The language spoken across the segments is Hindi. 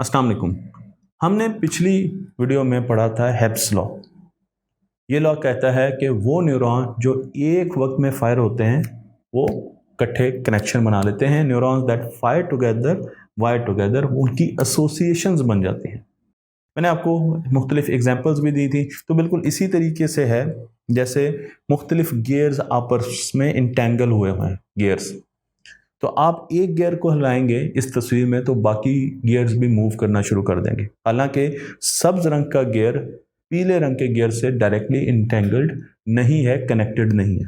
अस्सलाम वालेकुम। हमने पिछली वीडियो में पढ़ा था हेब्स लॉ। ये लॉ कहता है कि वो न्यूरॉन जो एक वक्त में फायर होते हैं वो इकट्ठे कनेक्शन बना लेते हैं। Neurons that fire together wire together, उनकी एसोसिएशंस बन जाती हैं। मैंने आपको मुख्तलिफ एग्जांपल्स भी दी थी। तो बिल्कुल इसी तरीके से है जैसे मुख्तलिफ गियर्स आपस में इंटेंगल हुए हैं गियर्स। तो आप एक गियर को हिलाएंगे इस तस्वीर में तो बाकी गियर्स भी मूव करना शुरू कर देंगे। हालांकि सब्ज रंग का गियर पीले रंग के गियर से डायरेक्टली इंटेंगल्ड नहीं है, कनेक्टेड नहीं है,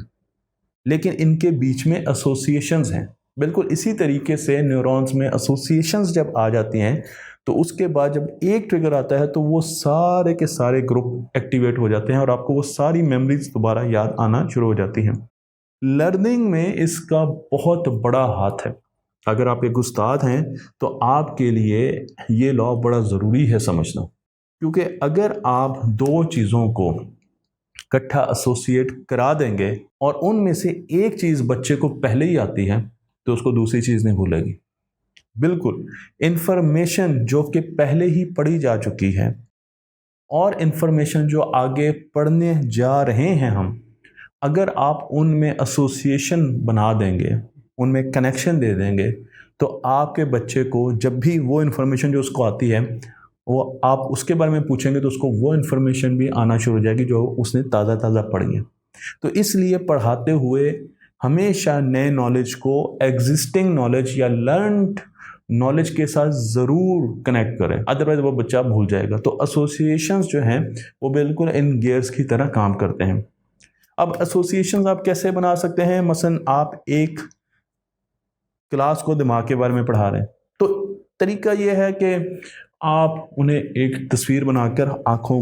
लेकिन इनके बीच में एसोसिएशंस हैं। बिल्कुल इसी तरीके से न्यूरॉन्स में एसोसिएशंस जब आ जाती हैं तो उसके बाद जब एक ट्रिगर आता है तो वो सारे के सारे ग्रुप एक्टिवेट हो जाते हैं और आपको वो सारी मेमोरीज दोबारा याद आना शुरू हो जाती हैं। लर्निंग में इसका बहुत बड़ा हाथ है। अगर आप एक उस्ताद हैं तो आपके लिए ये लॉ बड़ा ज़रूरी है समझना, क्योंकि अगर आप दो चीज़ों को इकट्ठा एसोसिएट करा देंगे और उनमें से एक चीज़ बच्चे को पहले ही आती है तो उसको दूसरी चीज़ नहीं भूलेगी। बिल्कुल इंफॉर्मेशन जो कि पहले ही पढ़ी जा चुकी है और इंफॉर्मेशन जो आगे पढ़ने जा रहे हैं हम, अगर आप उनमें एसोसिएशन बना देंगे, उनमें कनेक्शन दे देंगे, तो आपके बच्चे को जब भी वो इन्फॉर्मेशन जो उसको आती है वो आप उसके बारे में पूछेंगे तो उसको वो इन्फॉर्मेशन भी आना शुरू हो जाएगी जो उसने ताज़ा ताज़ा पढ़ी है। तो इसलिए पढ़ाते हुए हमेशा नए नॉलेज को एग्जिस्टिंग नॉलेज या लर्नड नॉलेज के साथ ज़रूर कनेक्ट करें, अदरवाइज वो बच्चा भूल जाएगा। तो एसोसिएशंस जो हैं वो बिल्कुल इन गियर्स की तरह काम करते हैं। अब एसोसिएशंस आप कैसे बना सकते हैं? मसलन आप एक क्लास को दिमाग के बारे में पढ़ा रहे हैं तो तरीका यह है कि आप उन्हें एक तस्वीर बनाकर आंखों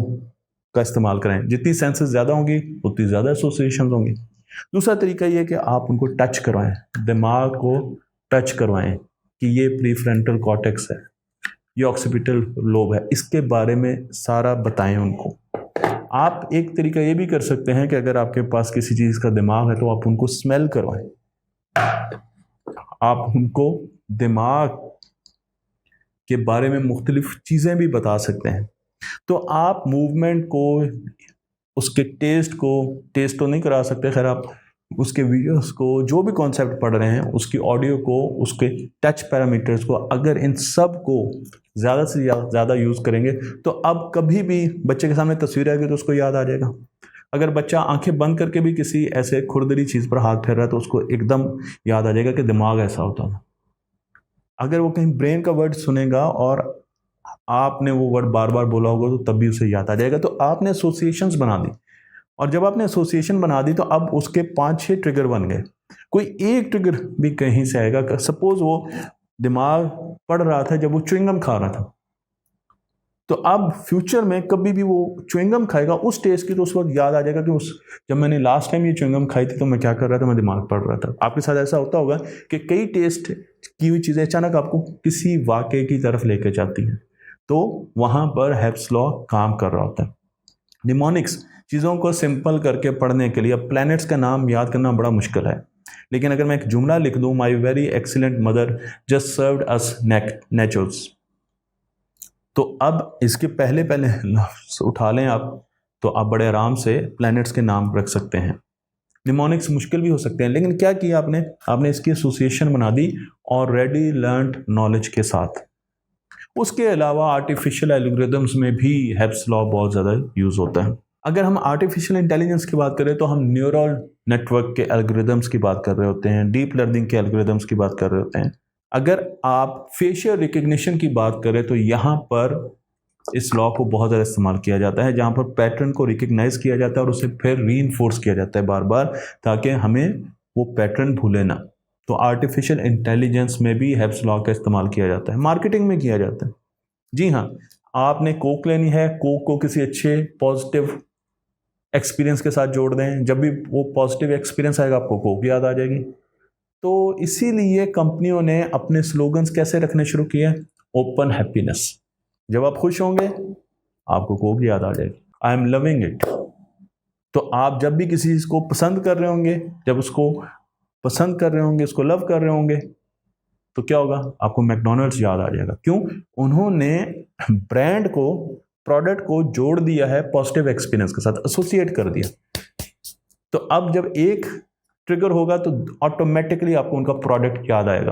का इस्तेमाल करें। जितनी सेंसेस ज़्यादा होंगी उतनी ज़्यादा एसोसिएशंस होंगी। दूसरा तरीका यह है कि आप उनको टच करवाएं, दिमाग को टच करवाएं कि ये प्रीफ्रंटल कॉर्टेक्स है, ये ऑक्सीपिटल लोब है, इसके बारे में सारा बताएं उनको। आप एक तरीका ये भी कर सकते हैं कि अगर आपके पास किसी चीज़ का दिमाग है तो आप उनको स्मेल करवाएं। आप उनको दिमाग के बारे में मुख्तलिफ चीज़ें भी बता सकते हैं। तो आप मूवमेंट को, उसके टेस्ट तो नहीं करा सकते, खैर आप उसके वीडियोस को, जो भी कॉन्सेप्ट पढ़ रहे हैं उसकी ऑडियो को, उसके टच पैरामीटर्स को, अगर इन सब को ज़्यादा से ज़्यादा यूज़ करेंगे तो अब कभी भी बच्चे के सामने तस्वीर आएगी तो उसको याद आ जाएगा। अगर बच्चा आंखें बंद करके भी किसी ऐसे खुरदरी चीज़ पर हाथ फेर रहा है तो उसको एकदम याद आ जाएगा कि दिमाग ऐसा होता है। अगर वो कहीं ब्रेन का वर्ड सुनेगा और आपने वो वर्ड बार बार बोला होगा तो तब भी उसे याद आ जाएगा। तो आपने एसोसिएशंस बना दी और जब आपने एसोसिएशन बना दी तो अब उसके 5-6 ट्रिगर बन गए। कोई एक ट्रिगर भी कहीं से आएगा। सपोज वो दिमाग पढ़ रहा था जब वो च्युइंगम खा रहा था, तो अब फ्यूचर में कभी भी वो च्युइंगम खाएगा उस टेस्ट की तो उस वक्त याद आ जाएगा कि उस जब मैंने लास्ट टाइम ये च्युइंगम खाई थी तो मैं क्या कर रहा था, मैं दिमाग पढ़ रहा था। आपके साथ ऐसा होता होगा कि कई टेस्ट की हुई चीज़ें अचानक आपको किसी वाक़े की तरफ लेकर जाती हैं, तो वहाँ पर हेब्स लॉ काम कर रहा होता है। निमोनिक्स, चीज़ों को सिंपल करके पढ़ने के लिए, अब प्लैनेट्स का नाम याद करना बड़ा मुश्किल है, लेकिन अगर मैं एक जुमला लिख दूँ, my very excellent mother just served us natures, तो अब इसके पहले पहले लफ्ज़ उठा लें आप तो आप बड़े आराम से प्लैनेट्स के नाम रख सकते हैं। निमोनिक्स मुश्किल भी हो सकते हैं, लेकिन क्या किया आपने इसकी एसोसिएशन बना दी ऑलरेडी लर्नड नॉलेज के साथ। उसके अलावा आर्टिफिशियल एल्गोरिदम्स में भी हेब्स लॉ बहुत ज़्यादा यूज़ होता है। अगर हम आर्टिफिशियल इंटेलिजेंस की बात करें तो हम न्यूरल नेटवर्क के एल्गोरिदम्स की बात कर रहे होते हैं, डीप लर्निंग के एल्गोरिदम्स की बात कर रहे होते हैं। अगर आप फेशियल रिकग्निशन की बात करें तो यहाँ पर इस लॉ को बहुत ज़्यादा इस्तेमाल किया जाता है, जहाँ पर पैटर्न को रिकग्नाइज किया जाता है और उसे फिर रीइंफोर्स किया जाता है बार बार, ताकि हमें वो पैटर्न भूले ना। तो आर्टिफिशियल इंटेलिजेंस में भी हेब्स लॉ का इस्तेमाल किया जाता है, मार्केटिंग में किया जाता है। जी हाँ, आपने कोक लेनी है, कोक को किसी अच्छे पॉजिटिव एक्सपीरियंस के साथ जोड़ दें, जब भी वो पॉजिटिव एक्सपीरियंस आएगा आपको कोक याद आ जाएगी। तो इसीलिए कंपनियों ने अपने स्लोगन्स कैसे रखने शुरू किए? Open happiness. जब आप खुश होंगे आपको कोक याद आ जाएगी, आई एम लविंग इट। तो आप जब भी किसी चीज़ को पसंद कर रहे होंगे, जब उसको पसंद कर रहे होंगे, उसको लव कर रहे होंगे, तो क्या होगा, आपको मैकडोनल्ड्स याद आ जाएगा। क्यों? उन्होंने ब्रांड को, प्रोडक्ट को जोड़ दिया है पॉजिटिव एक्सपीरियंस के साथ, एसोसिएट कर दिया। तो अब जब एक ट्रिगर होगा तो ऑटोमेटिकली आपको उनका प्रोडक्ट याद आएगा।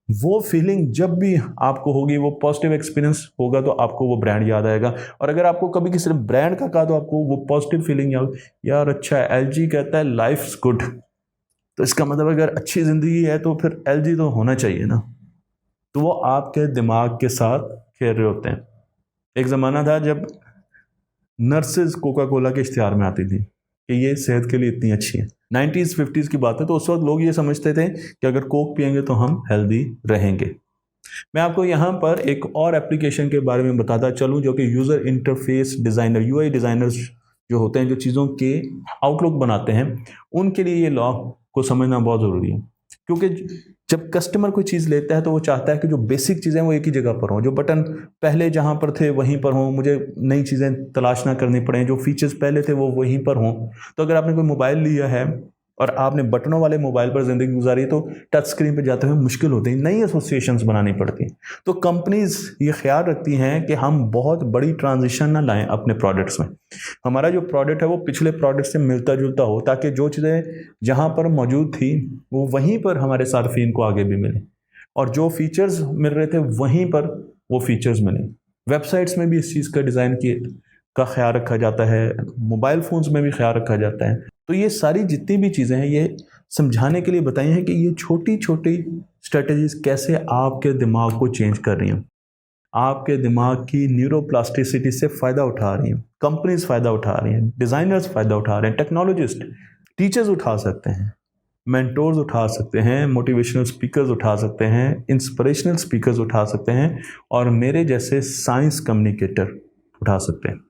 वो फीलिंग जब भी आपको होगी, वो पॉजिटिव एक्सपीरियंस होगा तो आपको वो ब्रांड याद आएगा। और अगर आपको कभी किसी ने ब्रांड का कहा तो आपको वो पॉजिटिव फीलिंग यार अच्छा है, एलजी कहता है लाइफ्स गुड, तो इसका मतलब अगर अच्छी ज़िंदगी है तो फिर एलजी तो होना चाहिए ना। तो वो आपके दिमाग के साथ खेल रहे होते हैं। एक ज़माना था जब नर्सेज कोका कोला के इश्तिहार में आती थी कि ये सेहत के लिए इतनी अच्छी है, 90s 50s की बात है, तो उस वक्त लोग ये समझते थे कि अगर कोक पियेंगे तो हम हेल्दी रहेंगे। मैं आपको यहाँ पर एक और एप्लीकेशन के बारे में बताता चलूँ जो कि user interface designer, UI designers जो होते हैं, जो चीज़ों के आउटलुक बनाते हैं, उनके लिए ये लॉ को समझना बहुत ज़रूरी है। क्योंकि जब कस्टमर कोई चीज़ लेता है तो वो चाहता है कि जो बेसिक चीज़ें वो एक ही जगह पर हों, जो बटन पहले जहाँ पर थे वहीं पर हों, मुझे नई चीज़ें तलाश ना करनी पड़े, जो फीचर्स पहले थे वो वहीं पर हों। तो अगर आपने कोई मोबाइल लिया है और आपने बटनों वाले मोबाइल पर ज़िंदगी गुजारी तो टच स्क्रीन पर जाते हुए मुश्किल होती है, नई एसोसिएशंस बनानी पड़ती। तो कंपनीज ये ख्याल रखती हैं कि हम बहुत बड़ी ट्रांजिशन ना लाएं अपने प्रोडक्ट्स में। हमारा जो प्रोडक्ट है वो पिछले प्रोडक्ट से मिलता जुलता हो, ताकि जो चीज़ें जहाँ पर मौजूद थी वो वहीं पर हमारे सार्फिन को आगे भी मिले, और जो फीचर्स मिल रहे थे वहीं पर वो फीचर्स मिले। वेबसाइट्स में भी इस चीज़ का डिज़ाइन का ख्याल रखा जाता है, मोबाइल फ़ोन्स में भी ख्याल रखा जाता है। तो ये सारी जितनी भी चीज़ें हैं ये समझाने के लिए बताई हैं कि ये छोटी छोटी स्ट्रेटजीज कैसे आपके दिमाग को चेंज कर रही हैं, आपके दिमाग की न्यूरोप्लास्टिसिटी से फ़ायदा उठा रही हैं, कंपनीज फ़ायदा उठा रही हैं, डिज़ाइनर्स फ़ायदा उठा रहे हैं, टेक्नोलॉजिस्ट, टीचर्स उठा सकते हैं, मेंटोर्स उठा सकते हैं, मोटिवेशनल स्पीकर्स उठा सकते हैं, इंस्पिरेशनल स्पीकर्स उठा सकते हैं, और मेरे जैसे साइंस कम्युनिकेटर उठा सकते हैं।